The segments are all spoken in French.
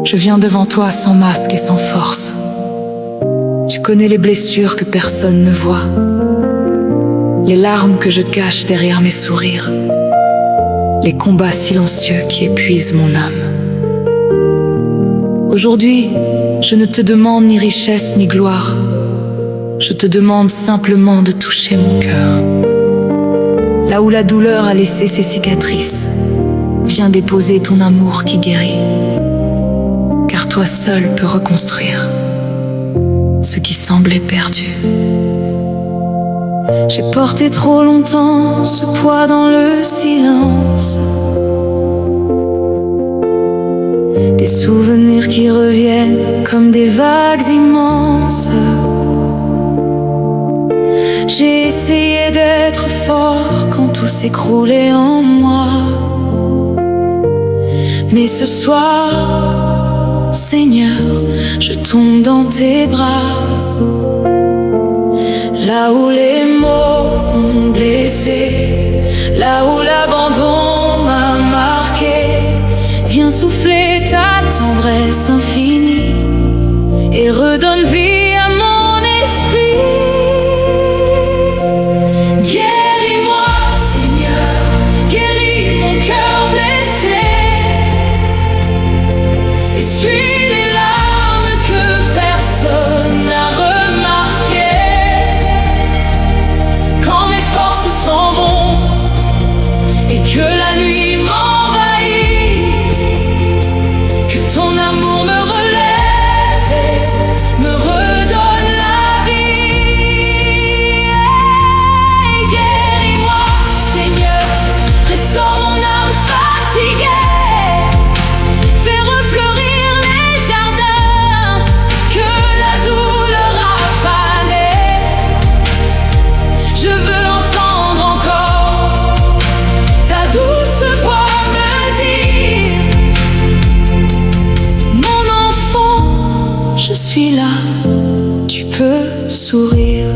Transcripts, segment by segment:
Je viens devant toi sans masque et sans force. Tu connais les blessures que personne ne voit, les larmes que je cache derrière mes sourires, les combats silencieux qui épuisent mon âme. Aujourd'hui, je ne te demande ni richesse ni gloire. Je te demande simplement de toucher mon cœur. Là où la douleur a laissé ses cicatrices, viens déposer ton amour qui guérit. Car toi seul peux reconstruire ce qui semblait perdu. J'ai porté trop longtemps ce poids dans le silence, des souvenirs qui reviennent comme des vagues immenses. J'ai essayé d'être fort quand tout s'écroulait en moi. Mais ce soir, Seigneur, je tombe dans tes bras. Là où les mots m'ont blessé, là où l'abandon m'a marqué, viens souffler ta tendresse infinie et redonne vie à mon esprit. Guéris-moi, Seigneur, guéris mon cœur blessé. Essuie les larmes que personne n'a remarquées. Quand mes forces s'en vont et que la nuit m'envahit, que ton amour me relève et me redonne la vie. Guéris-moi, Seigneur, restaure mon âme fatiguée. Fais refleurir les jardins que la douleur a fanés. Je veux entendre encore ta douce voix me dire: mon enfant, je suis là, tu peux sourire.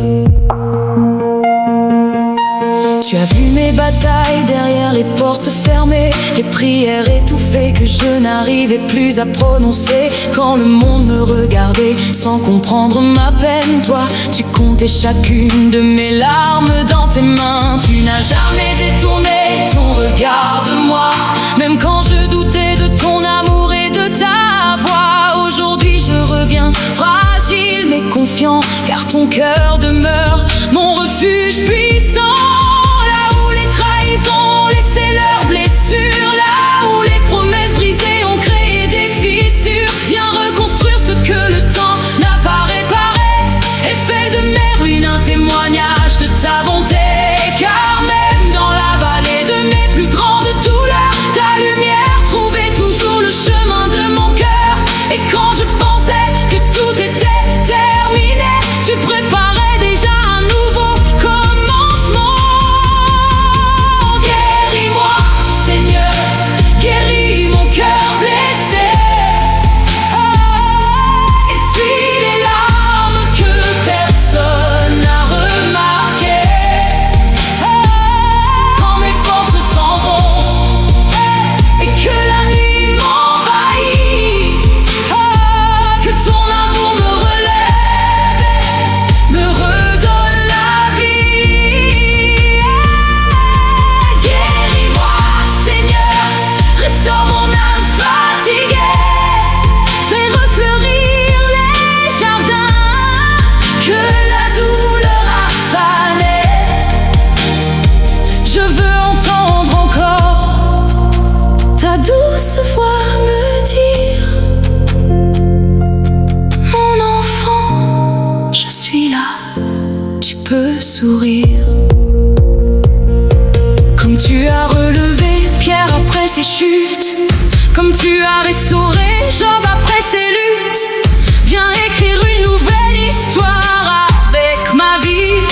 Tu as vu mes batailles derrière les portes fermées, les prières étouffées que je n'arrivais plus à prononcer. Quand le monde me regardait sans comprendre ma peine, toi, tu comptais chacune de mes larmes dans tes mains. Tu n'as jamais détourné ton regard de moi, même quand je doutais de ton amour et de ta voix. Aujourd'hui je reviens fragile mais confiant, car ton cœur demeure mon refuge puissant. Là où les trahisons ont laissé leurs blessures, là où les promesses brisées ont créé des fissures, viens reconstruire ce que le temps n'a pas réparé et fais de mes ruines un témoignage de ta bonté. Car même dans la vallée de mes plus grandes douleurs, ta lumière trouvait toujours le chemin de mon cœur. Et quand je pensais que tout était terminé, tu préparais déjà un nouveau commencement. Guéris-moi, Seigneur, guéris mon cœur blessé. Essuie les larmes que personne n'a remarquées. Quand mes forces s'en vont et que la nuit m'envahit, que ton amour me relève et me redonne la vie. Guéris-moi, Seigneur, restaure mon âme fatiguée. Fais refleurir les jardins que la douleur a fanés. Je veux entendre encore ta douce voix me dire: mon enfant, je suis là, tu peux sourire. Comme tu as relevé Pierre après ses chutes, comme tu as restauré Job après ses luttes, viens écrire une nouvelle histoire avec ma vie.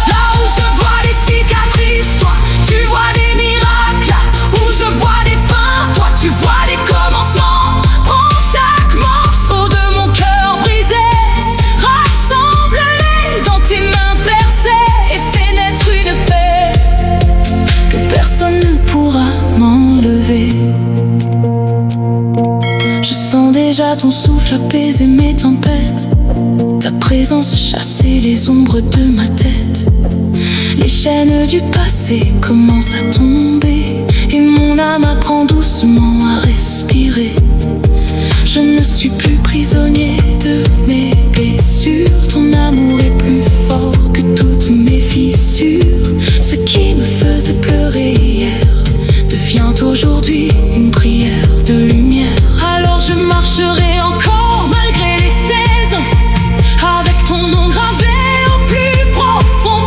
Là où je vois des cicatrices, toi, tu vois des miracles. Là où je vois des fins, toi, tu vois des commencements. Prends chaque morceau de mon cœur brisé, rassemble-les dans tes mains percées et fais naître une paix que personne ne pourra m'enlever. présence chasser les ombres de ma tête. Les chaînes du passé commencent à tomber et mon âme apprend doucement à respirer. Je ne suis plus prisonnier de mes blessures. Ton amour est plus fort que toutes mes fissures. Ce qui me faisait pleurer hier devient aujourd'hui une prière de lumière. Alors je marcherai encore malgré les saisons, avec ton nom gravé au plus profond.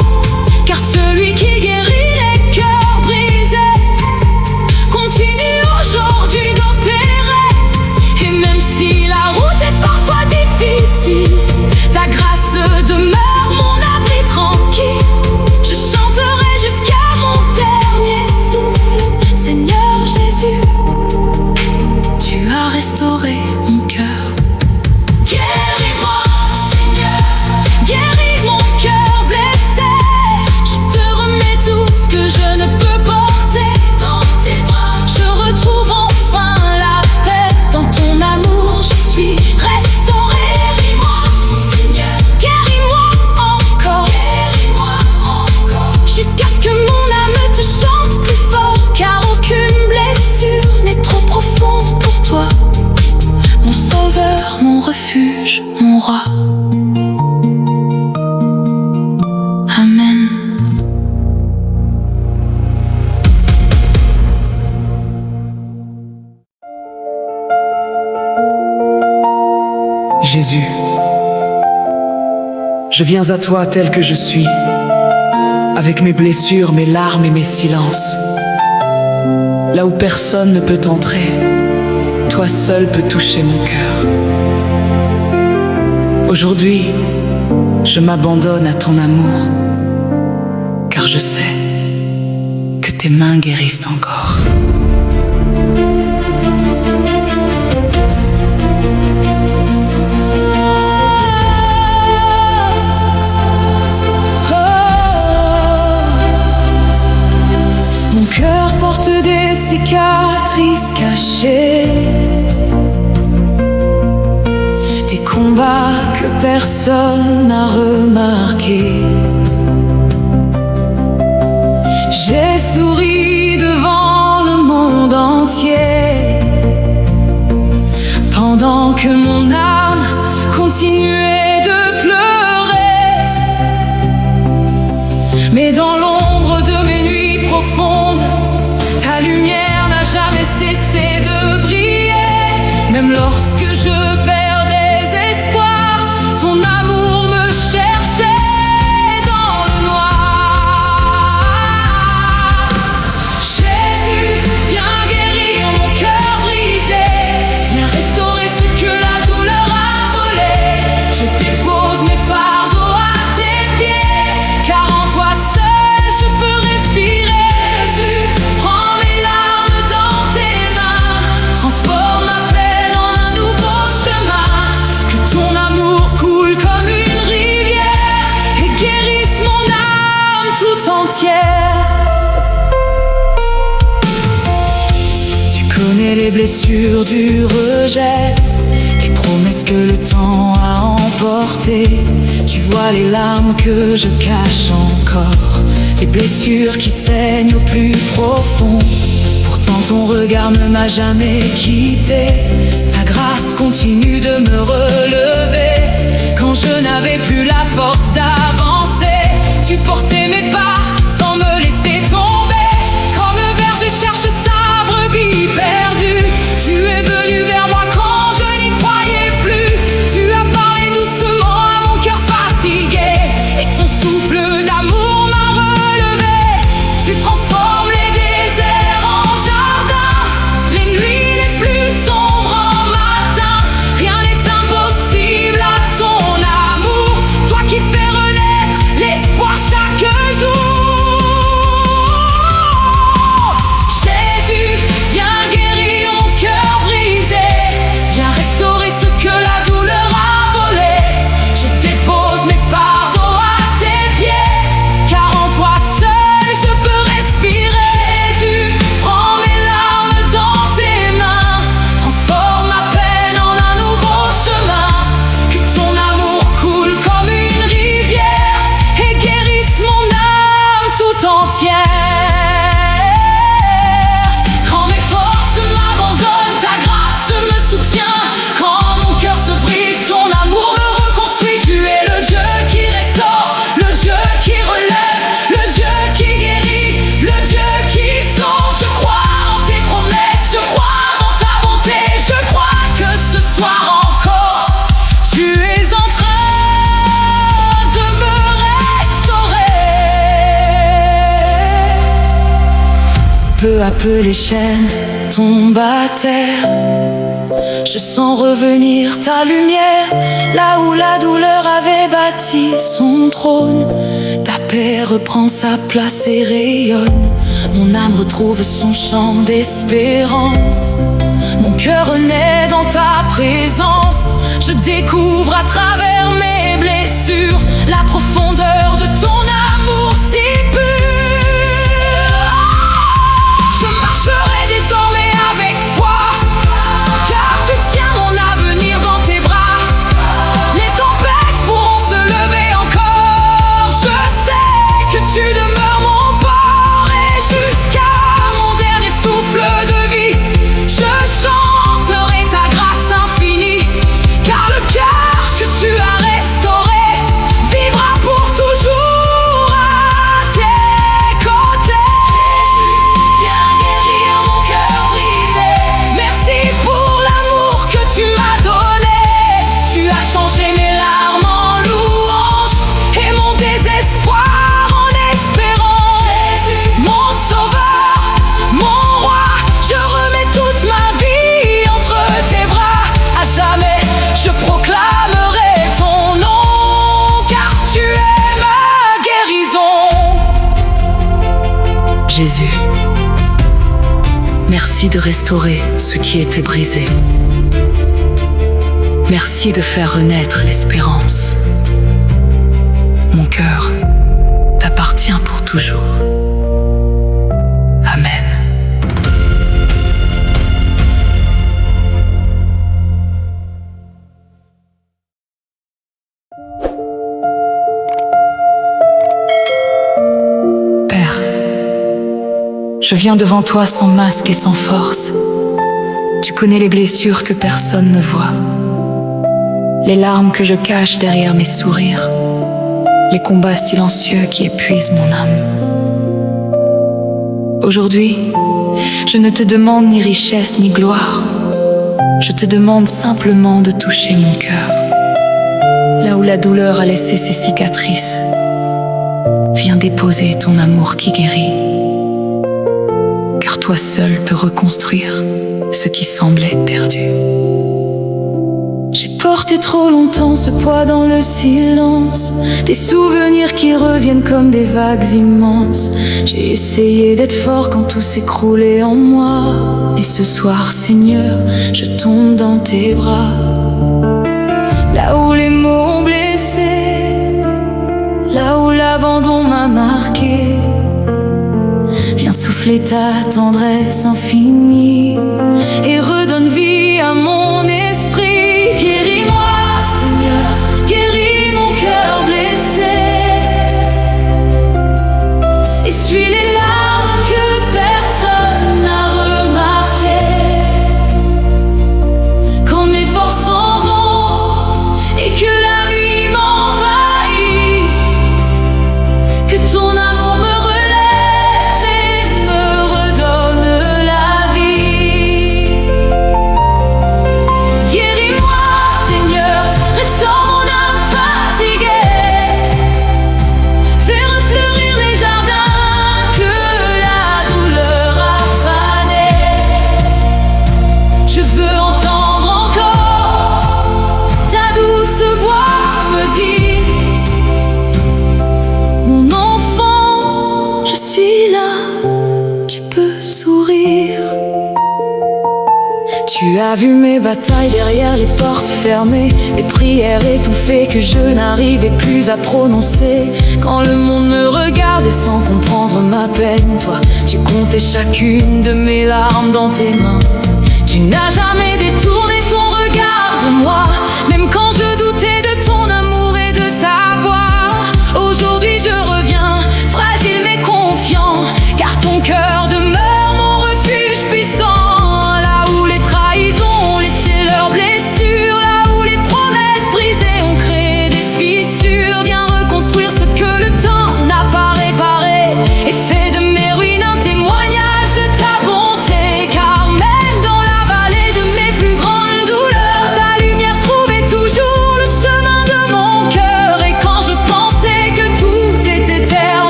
Car celui qui guérit les cœurs brisés continue aujourd'hui d'opérer. Et même si la route est parfois difficile, ta grâce demeure mon abri tranquille. Je chanterai jusqu'à mon dernier souffle. Seigneur Jésus, tu as restauré mon cœur. Guéris-moi, Seigneur, guéris mon cœur blessé. Je te remets tout ce que je ne peux porter dans tes bras. Je retrouve enfin la paix dans ton amour. Je suis restauré. Guéris-moi, Seigneur, guéris-moi encore. Guéris-moi encore, jusqu'à ce que mon âme te chante plus fort. Car aucune blessure n'est trop profonde pour toi, mon sauveur, mon refuge, mon roi. Amen. Jésus, je viens à toi tel que je suis, avec mes blessures, mes larmes et mes silences. Là où personne ne peut entrer, toi seul peux toucher mon cœur. Aujourd'hui, je m'abandonne à ton amour, car je sais que tes mains guérissent encore. Mon cœur porte des cicatrices cachées, des combats que personne n'a remarqués. J'ai souri devant le monde entier, pendant que mon âme continuait de pleurer. Mais dans l'ombre de mes nuits profondes, ta lumière n'a jamais cessé de briller. Même lorsque je perdais espoir, ton amour me cherchait dans le noir. Jésus, viens guérir mon cœur brisé, viens restaurer ce que la douleur a volé. Je dépose mes fardeaux à tes pieds, car en toi seul je peux respirer. Jésus, prends mes larmes dans tes mains, transforme ma peine en un nouveau chemin. Que ton amour coule comme une rivière et guérisse mon âme tout entière. Tu connais les blessures du rejet, les promesses que le temps a emportées. Tu vois les larmes que je cache encore, les blessures qui saignent au plus profond. Pourtant ton regard ne m'a jamais quitté, ta grâce continue de me relever. Quand je n'avais plus la force d'avancer, tu portais mes pas sans me laisser tomber. Comme le berger cherche sa brebis perdue, tu es venu vers moi quand je n'y croyais plus. Tu as parlé doucement à mon cœur fatigué, et ton souffle d'amour m'a relevé. Tu transformes les déserts en jardins, les nuits les plus sombres en matin. Rien n'est impossible à ton amour, toi qui fais renaître l'espoir chaque jour. Jésus, viens guérir mon cœur brisé, viens restaurer ce que la douleur a volé. Je dépose mes fardeaux à tes pieds, entière. Quand mes forces m'abandonnent, ta grâce me soutient. Quand mon cœur se brise, ton amour me reconstruit. Tu es le Dieu qui restaure, le Dieu qui relève, le Dieu qui guérit, le Dieu qui sauve. Je crois en tes promesses, je crois en ta bonté. Je crois que ce soir encore, tu es en train de me restaurer. Peu à peu les chaînes tombent à terre. Je sens revenir ta lumière, là où la douleur avait bâti son trône. Ta paix reprend sa place et rayonne. Mon âme retrouve son chant d'espérance. Mon cœur renaît dans ta présence. Je découvre à travers mes blessures la profondeur de ton amour si pur. Je marcherai désormais avec foi, car tu tiens mon avenir dans tes bras. Les tempêtes pourront se lever encore. Je sais que tu demeures mon port, et jusqu'à mon dernier souffle de vie, je chanterai ta grâce infinie. Car le cœur que tu as restauré vivra pour toujours à tes côtés. Jésus, viens guérir mon cœur brisé. Merci pour l'amour que tu m'as donné. Tu as changé mes larmes en louange et mon désespoir en espérance. Jésus, mon sauveur, mon roi, je remets toute ma vie entre tes bras. À jamais je proclamerai ton nom, car tu es ma guérison. Jésus, merci de restaurer ce qui était brisé. Merci de faire renaître l'espérance. Mon cœur t'appartient pour toujours. Amen. Père, je viens devant toi sans masque et sans force. Tu connais les blessures que personne ne voit, les larmes que je cache derrière mes sourires, les combats silencieux qui épuisent mon âme. Aujourd'hui, je ne te demande ni richesse ni gloire. Je te demande simplement de toucher mon cœur, là où la douleur a laissé ses cicatrices. Viens déposer ton amour qui guérit, car toi seul peux reconstruire ce qui semblait perdu. J'ai porté trop longtemps ce poids dans le silence, des souvenirs qui reviennent comme des vagues immenses. J'ai essayé d'être fort quand tout s'écroulait en moi. Et ce soir, Seigneur, je tombe dans tes bras. Là où les mots ont blessé, là où l'abandon m'a marqué, viens souffler ta tendresse infinie et redonne vie à mon esprit. Guéris-moi, Seigneur, guéris mon cœur blessé. Essuie les larmes que personne n'a remarquées. Quand mes forces s'en vont et que la nuit m'envahit, que ton amour me relève et me redonne la vie. Guéris-moi, Seigneur, restaure mon âme fatiguée. Fais refleurir les jardins que la douleur a fanés. Je veux entendre encore ta douce voix me dire: mon enfant, je suis là, tu peux sourire. Tu as vu mes batailles derrière les portes fermées, les prières étouffées que je n'arrivais plus à prononcer. Quand le monde me regardait sans comprendre ma peine, toi, tu comptais chacune de mes larmes dans tes mains. Tu n'as jamais détourné ton regard de moi, même quand je doutais de ton amour et de ta voix. Aujourd'hui je reviens, fragile mais confiant,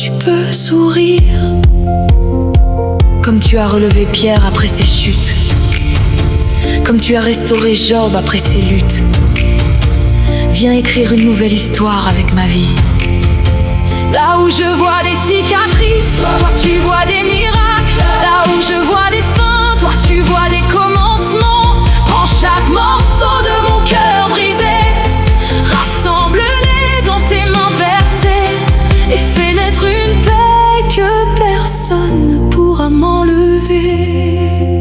tu peux sourire, comme tu as relevé Pierre après ses chutes, comme tu as restauré Job après ses luttes. Viens écrire une nouvelle histoire avec ma vie. Là où je vois des cicatrices, toi tu vois des miracles. Là où je vois des fins, toi tu vois des commencements. Prends chaque morceau de mon cœur brisé, rassemble-les dans tes mains percées, et fais naître une paix que personne ne pourra m'enlever.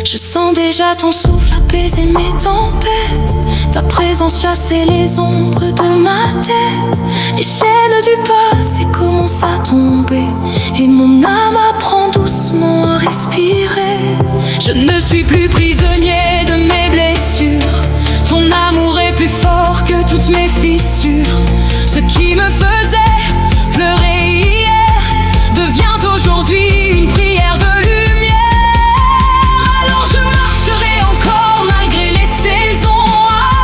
Je sens déjà ton souffle apaiser mes tempêtes, ta présence chasser les ombres de ma tête. Les chaînes du passé commencent à tomber, et mon âme apprend doucement à respirer. Je ne suis plus prisonnier de mes blessures, ton amour est plus fort que toutes mes fissures. Ce qui me faisait pleurer hier devient aujourd'hui une prière de lumière. Alors je marcherai encore malgré les saisons,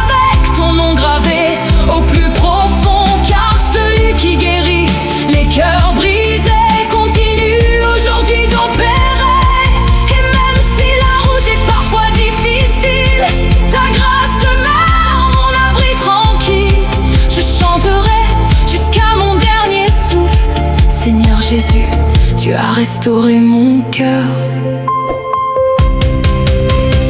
avec ton nom gravé au plus profond, car celui qui guérit les cœurs brisés continue aujourd'hui d'opérer. Et même si la route est parfois difficile, ta grâce demeure mon abri tranquille. Je chanterai jusqu'à mon dernier souffle. Seigneur Jésus, tu as restauré mon cœur.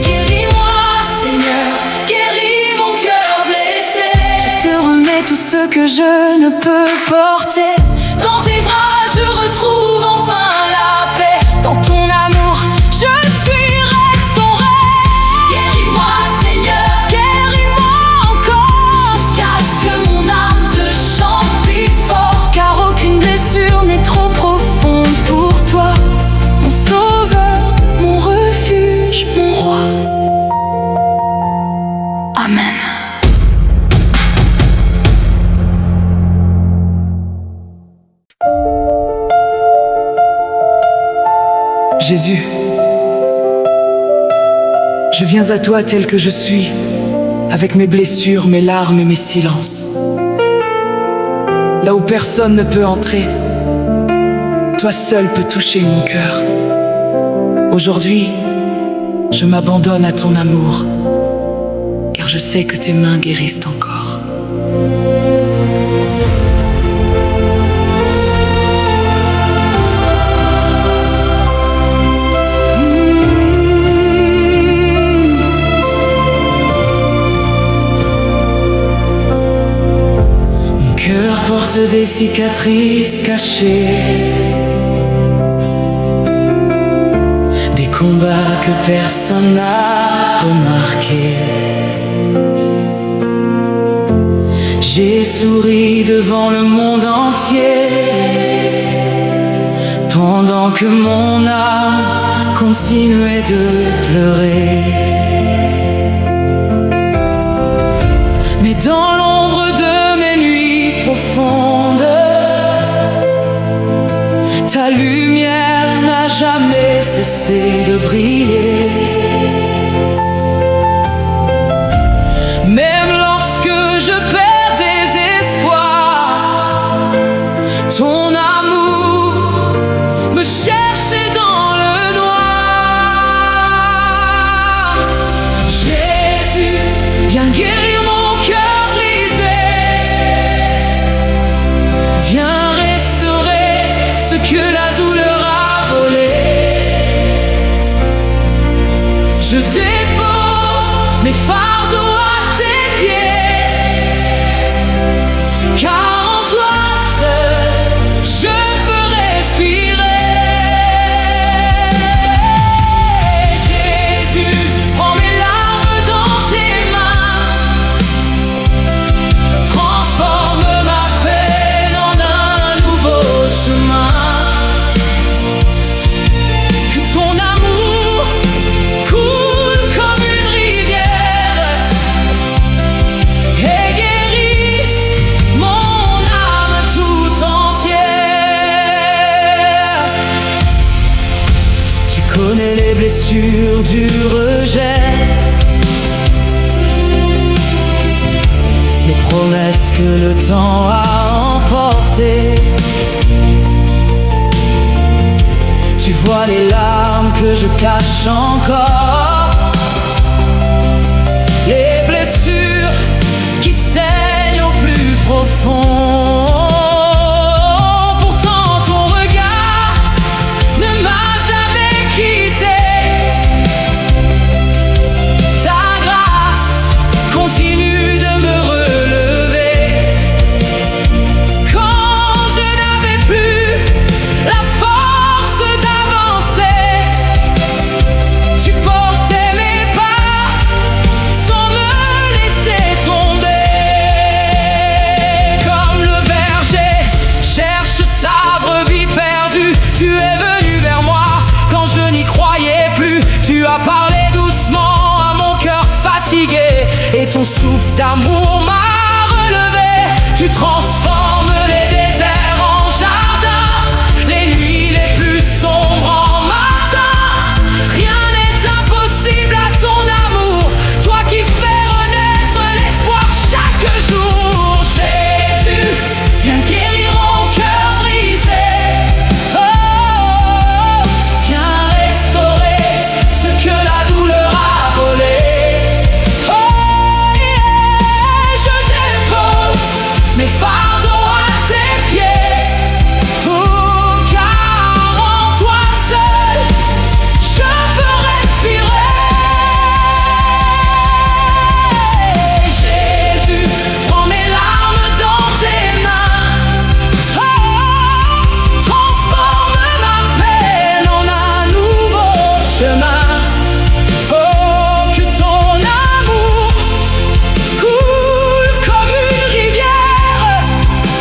Guéris-moi, Seigneur, guéris mon cœur blessé. Je te remets tout ce que je ne peux porter. Dans tes bras, je retrouve enfin la paix. Dans ton amour, je suis restauré. Guéris-moi, Seigneur, guéris-moi encore, jusqu'à ce que mon âme te chante plus fort. Car aucune blessure n'est trop profonde pour toi, mon sauveur, mon refuge, mon roi. Amen. Jésus, je viens à toi tel que je suis, avec mes blessures, mes larmes et mes silences. Là où personne ne peut entrer, toi seul peux toucher mon cœur. Aujourd'hui, je m'abandonne à ton amour, car je sais que tes mains guérissent encore. Mon cœur porte des cicatrices cachées, des combats que personne n'a remarqués. J'ai souri devant le monde entier, pendant que mon âme continuait de pleurer. Mais dans l'ombre de mes nuits profondes, ta lumière n'a jamais cessé de briller. Même lorsque je perds des espoirs, ton amour me cherchait dans le noir. Jésus, viens guérir mon cœur brisé, viens restaurer ce que la douleur a volé. Je dépose mes fardeaux à tes pieds, car en toi seul je peux respirer. Jésus, prends mes larmes dans tes mains, transforme ma peine en un nouveau chemin. Que ton amour coule comme une rivière et guérisse mon âme tout entière. Tu connais les blessures du rejet, les promesses que le temps a emportées. Tu vois les larmes que je cache encore, les blessures qui saignent au plus profond. Pourtant ton regard ne m'a jamais quitté. Ta grâce continue de me relever. Quand je n'avais plus la force d'avancer, tu portais mes pas sans me laisser tomber. Comme le berger cherche sa brebis perdue, tu es venu vers moi quand je n'y croyais plus. Tu as parlé doucement à mon cœur fatigué, et ton souffle d'amour m'a relevé. Tu transformes les déserts en jardins, les nuits les plus sombres en matin. Rien n'est impossible à ton amour, toi qui fais renaître l'espoir chaque jour. Jésus, viens guérir mon cœur brisé. Oh, viens restaurer ce que la douleur a volé. Oh, yeah, je dépose mes fardeaux à tes pieds. Oh, car en toi seul je peux respirer. Jésus, prends mes larmes dans tes mains. Oh, transforme ma peine en un nouveau chemin. Oh, que ton amour coule comme une rivière.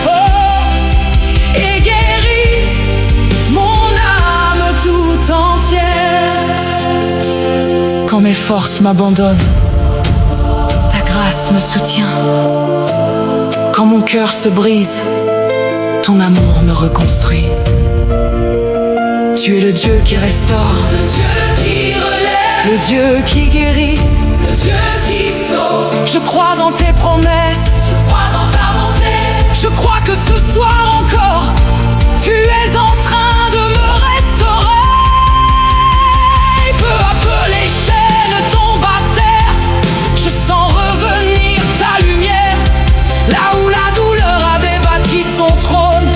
Oh, et guérisse mon âme tout entière. Quand mes forces m'abandonnent, ta grâce me soutient. Quand mon cœur se brise, ton amour me reconstruit. Tu es le Dieu qui restaure, Le Dieu qui relève, le Dieu qui guérit. le Dieu qui sauve. Je crois en tes promesses, Je crois en ta bonté. je crois que ce soir encore, tu es en train de me restaurer. Peu à peu les chaînes tombent à terre, je sens revenir ta lumière. Là où la douleur avait bâti son trône,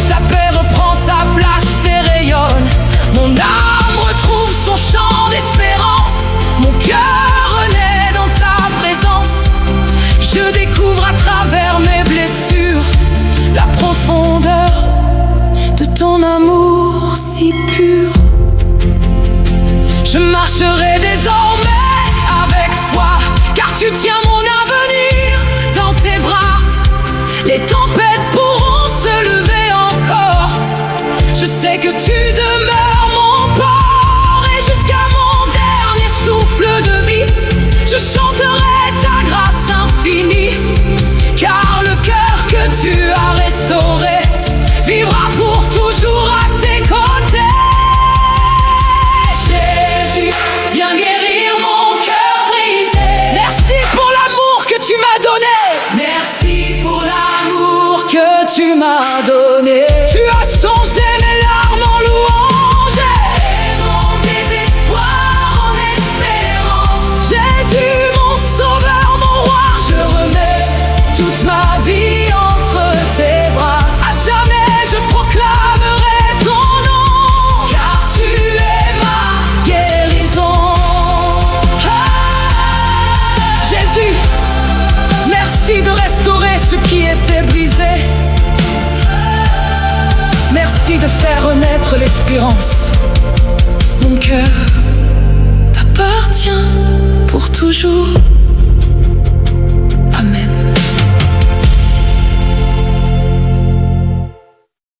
ta paix reprend sa place et rayonne. Mon âme retrouve son chant d'espérance, mon cœur renaît dans ta présence. Je découvre à travers mes blessures la profondeur de ton amour si pur. Je marcherai désormais avec foi, car tu tiens mon avenir dans tes bras. Les tempêtes pourront se lever encore, je sais que tu demeures mon port. Et jusqu'à mon dernier souffle de vie, je chanterai ta grâce infinie. Car le cœur que tu as restauré vivra pour toujours à tes côtés. Jésus, viens guérir mon cœur brisé. Merci pour l'amour que tu m'as donné. Merci pour l'amour que tu m'as donné. Tu as changé mes larmes en louanges Et mon désespoir en espérance. Jésus, mon sauveur, mon roi, je remets toute ma vie entre tes bras. À jamais je proclamerai ton nom, Car tu es ma guérison. Ah, Jésus, merci de restaurer ce qui était brisé. Merci de faire renaître l'espérance. Mon cœur t'appartient pour toujours.